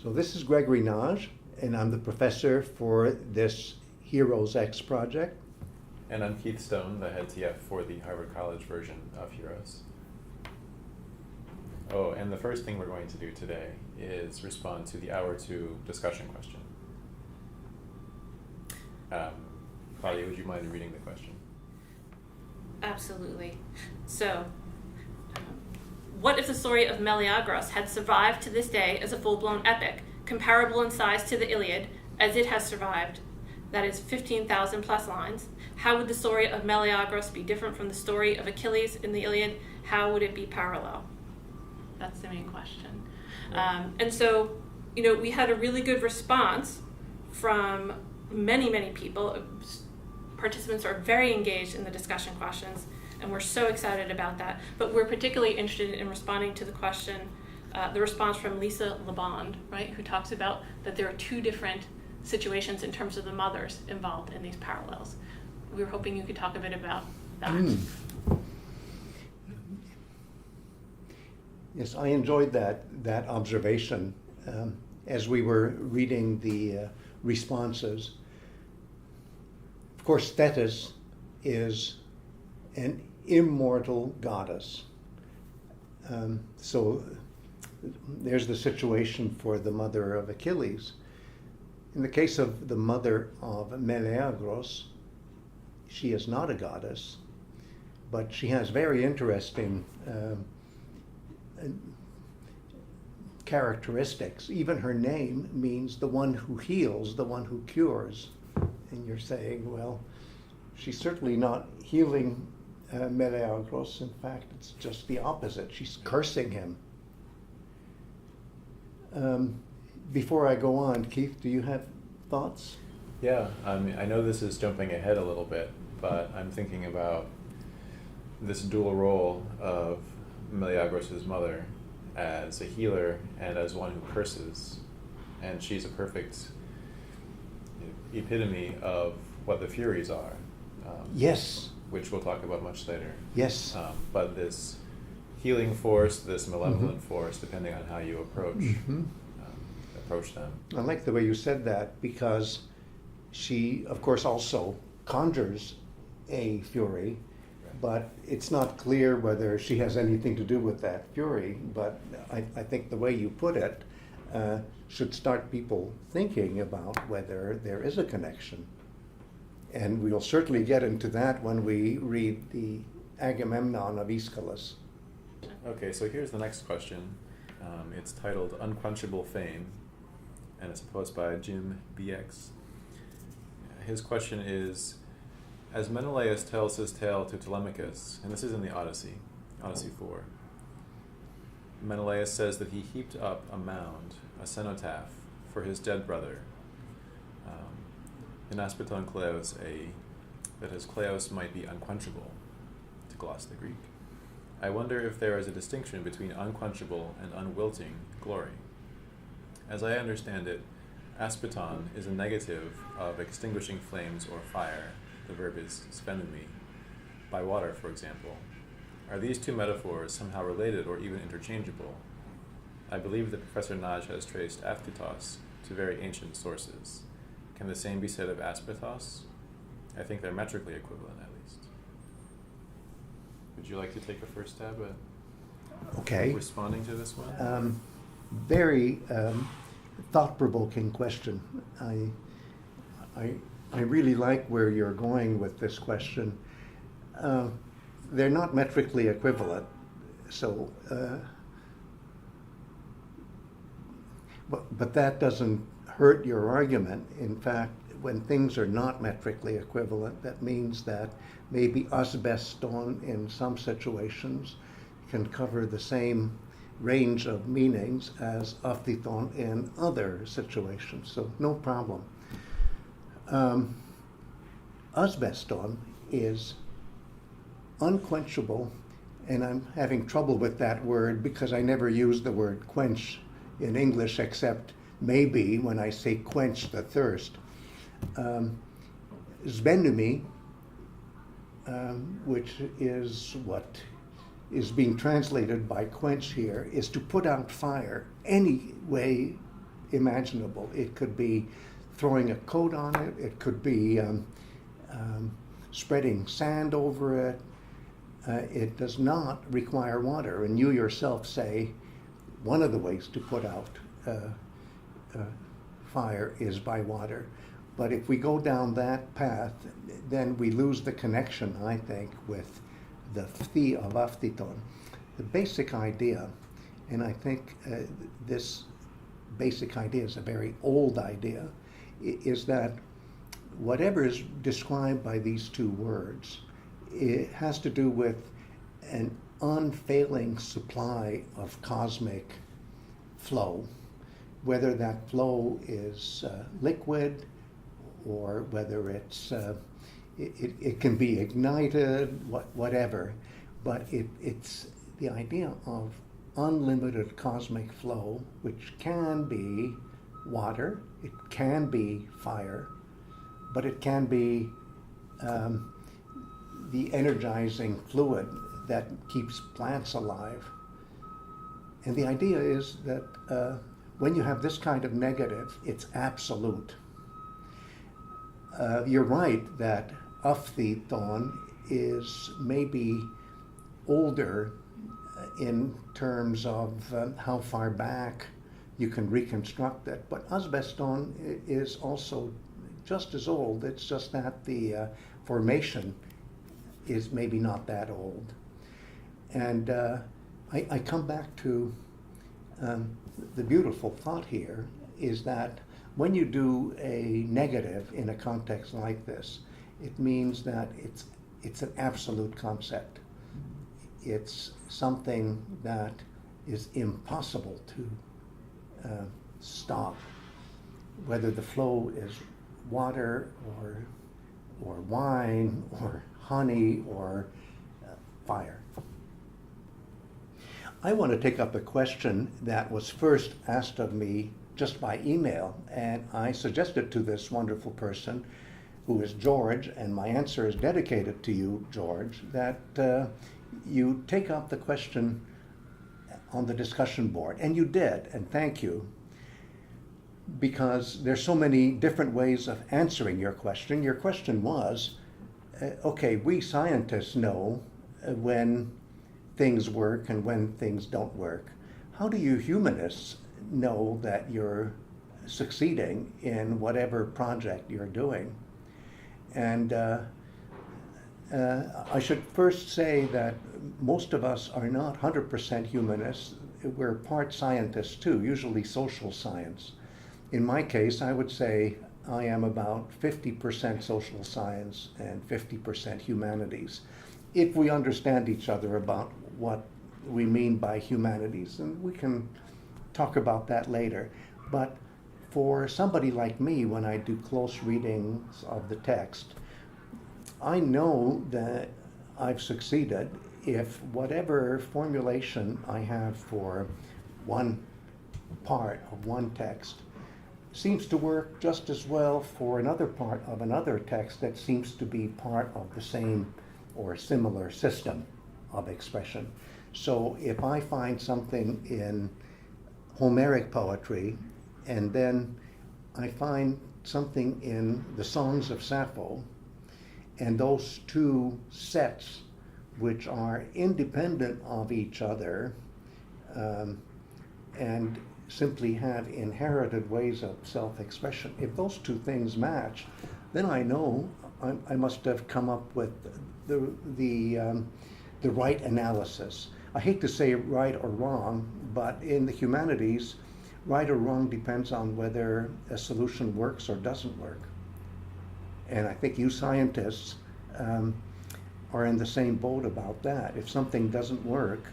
So this is Gregory Nagy, and I'm the professor for this HeroesX project. And I'm Keith Stone, the head TF for the Harvard College version of Heroes. Oh, and the first thing we're going to do today is respond to the Hour 2 discussion question. Claudia, would you mind reading the question? Absolutely. So, what if the story of Meleagros had survived to this day as a full-blown epic, comparable in size to the Iliad, as it has survived, that is 15,000 plus lines? How would the story of Meleagros be different from the story of Achilles in the Iliad? How would it be parallel? That's the main question. And so, we had a really good response from many, many people. Participants are very engaged in the discussion questions, and we're so excited about that. But we're particularly interested in responding to the question, the response from Lisa Labonde, right, who talks about that there are two different situations in terms of the mothers involved in these parallels. We were hoping you could talk a bit about that. Yes, I enjoyed that observation as we were reading the responses. Of course, Thetis is an immortal goddess. So there's the situation for the mother of Achilles. In the case of the mother of Meleagros, she is not a goddess, but she has very interesting characteristics. Even her name means the one who heals, the one who cures. And you're saying, well, she's certainly not healing Meleagros. In fact, it's just the opposite. She's cursing him. Before I go on, Keith, do you have thoughts? Yeah, I know this is jumping ahead a little bit, but I'm thinking about this dual role of Meleagros' mother as a healer and as one who curses. And she's a perfect epitome of what the Furies are. Yes. Which we'll talk about much later. Yes. But this healing force, this malevolent force, depending on how you approach them. I like the way you said that, because she, of course, also conjures a fury, but it's not clear whether she has anything to do with that fury. But I think the way you put it should start people thinking about whether there is a connection. And we'll certainly get into that when we read the Agamemnon of Aeschylus. Okay, so here's the next question. It's titled Unquenchable Fame, and it's posed by Jim BX. His question is, as Menelaus tells his tale to Telemachus, and this is in the Odyssey 4, Menelaus says that he heaped up a mound, a cenotaph, for his dead brother, in asbeston kleos, that his kleos might be unquenchable, to gloss the Greek. I wonder if there is a distinction between unquenchable and unwilting glory. As I understand it, asbeston is a negative of extinguishing flames or fire. The verb is spendumi, by water, for example. Are these two metaphors somehow related or even interchangeable? I believe that Professor Nagy has traced apthitos to very ancient sources. Can the same be said of asbestos? I think they're metrically equivalent, at least. Would you like to take a first stab at responding to this one? Very thought-provoking question. I really like where you're going with this question. They're not metrically equivalent, so but that doesn't hurt your argument. In fact, when things are not metrically equivalent, that means that maybe asbeston in some situations can cover the same range of meanings as apthiton in other situations, so no problem. Asbeston is unquenchable, and I'm having trouble with that word because I never use the word quench in English except maybe when I say quench the thirst. Spendumi, which is what is being translated by quench here, is to put out fire any way imaginable. It could be throwing a coat on it. It could be spreading sand over it. It does not require water. And you yourself say one of the ways to put out fire is by water. But if we go down that path, then we lose the connection, I think, with the phi of apthiton. The basic idea, and I think this basic idea is a very old idea, is that whatever is described by these two words, it has to do with an unfailing supply of cosmic flow, whether that flow is liquid or whether it's it can be ignited, whatever, but it's the idea of unlimited cosmic flow, which can be water, it can be fire, but it can be the energizing fluid that keeps plants alive. And the idea is that when you have this kind of negative, it's absolute. You're right that apthiton is maybe older in terms of how far back you can reconstruct it, but asbeston is also just as old. It's just that the formation is maybe not that old. And I come back to the beautiful thought here is that when you do a negative in a context like this, it means that it's an absolute concept. It's something that is impossible to stop, whether the flow is water or wine or honey or fire. I want to take up a question that was first asked of me just by email, and I suggested to this wonderful person, who is George, and my answer is dedicated to you, George, that you take up the question on the discussion board, and you did, and thank you, because there's so many different ways of answering your question. Your question was, okay, we scientists know when things work and when things don't work. How do you humanists know that you're succeeding in whatever project you're doing? And I should first say that most of us are not 100% humanists. We're part scientists too, usually social science. In my case, I would say I am about 50% social science and 50% humanities, if we understand each other about what we mean by humanities, and we can talk about that later. But for somebody like me, when I do close readings of the text, I know that I've succeeded if whatever formulation I have for one part of one text seems to work just as well for another part of another text that seems to be part of the same or similar system of expression. So if I find something in Homeric poetry, and then I find something in the Songs of Sappho, and those two sets, which are independent of each other, and simply have inherited ways of self-expression, if those two things match, then I know I must have come up with the right analysis. I hate to say right or wrong, but in the humanities, right or wrong depends on whether a solution works or doesn't work. And I think you scientists are in the same boat about that. If something doesn't work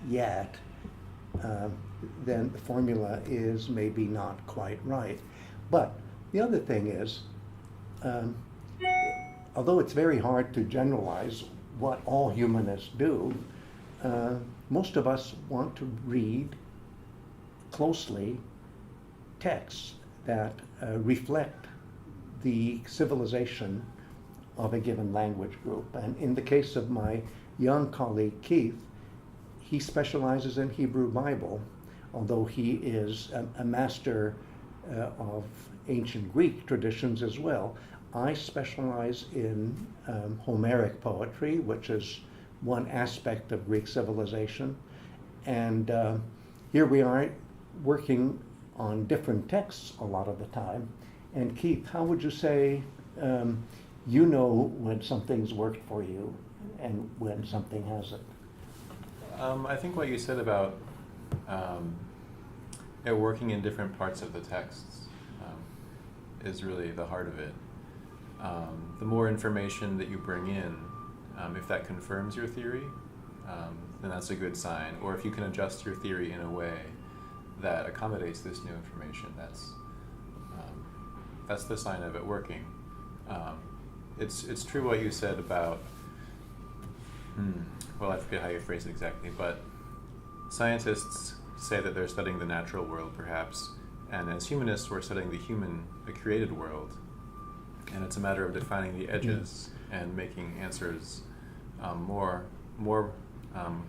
yet, then the formula is maybe not quite right. But the other thing is, although it's very hard to generalize what all humanists do, most of us want to read closely texts that reflect the civilization of a given language group. And in the case of my young colleague Keith, he specializes in Hebrew Bible. although he is a master of ancient Greek traditions as well. I specialize in Homeric poetry, which is one aspect of Greek civilization. And here we are working on different texts a lot of the time. And Keith, how would you say you know when something's worked for you and when something hasn't? I think what you said about it working in different parts of the texts is really the heart of it. The more information that you bring in, if that confirms your theory, then that's a good sign. Or if you can adjust your theory in a way that accommodates this new information, that's the sign of it working. It's true what you said about, well, I forget how you phrased it exactly, but scientists say that they're studying the natural world, perhaps, and as humanists, we're studying the created world, and it's a matter of defining the edges and making answers more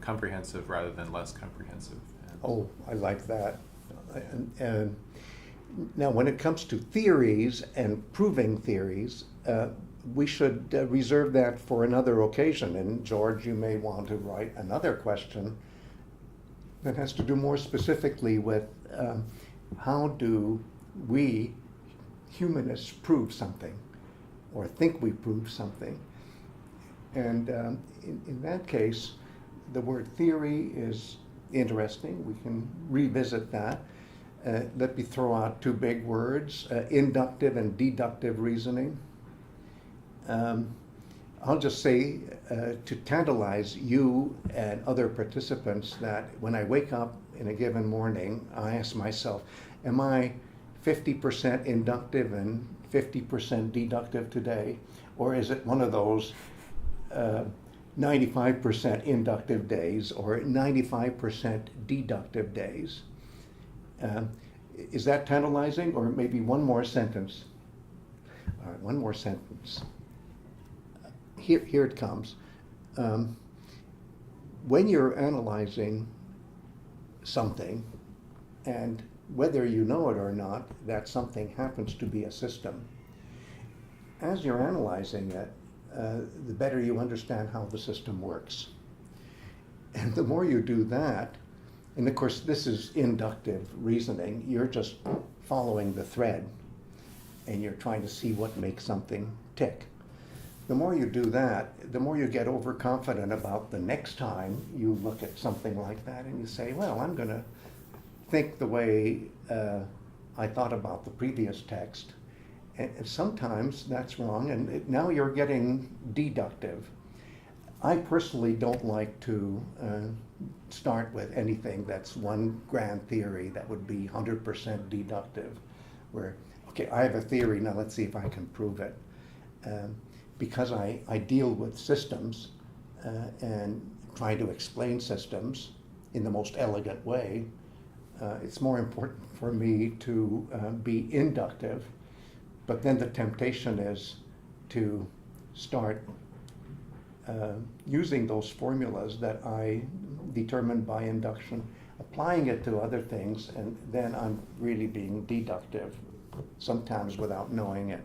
comprehensive rather than less comprehensive. Oh, I like that. And now, when it comes to theories and proving theories, we should reserve that for another occasion. And George, you may want to write another question that has to do more specifically with how do we humanists prove something or think we prove something. And in that case, the word theory is interesting. We can revisit that. Let me throw out two big words, inductive and deductive reasoning. I'll just say to tantalize you and other participants that when I wake up in a given morning, I ask myself, am I 50% inductive and 50% deductive today? Or is it one of those 95% inductive days or 95% deductive days? Is that tantalizing? Or maybe one more sentence? All right, one more sentence. Here it comes. When you're analyzing something, and whether you know it or not, that something happens to be a system, as you're analyzing it, the better you understand how the system works. And the more you do that, and of course this is inductive reasoning, you're just following the thread and you're trying to see what makes something tick. The more you do that, the more you get overconfident about the next time you look at something like that and you say, well, I'm going to think the way I thought about the previous text. And sometimes that's wrong, and now you're getting deductive. I personally don't like to start with anything that's one grand theory that would be 100% deductive, where, okay, I have a theory, now let's see if I can prove it. Because I deal with systems and try to explain systems in the most elegant way, it's more important for me to be inductive. But then the temptation is to start using those formulas that I determined by induction, applying it to other things, and then I'm really being deductive, sometimes without knowing it.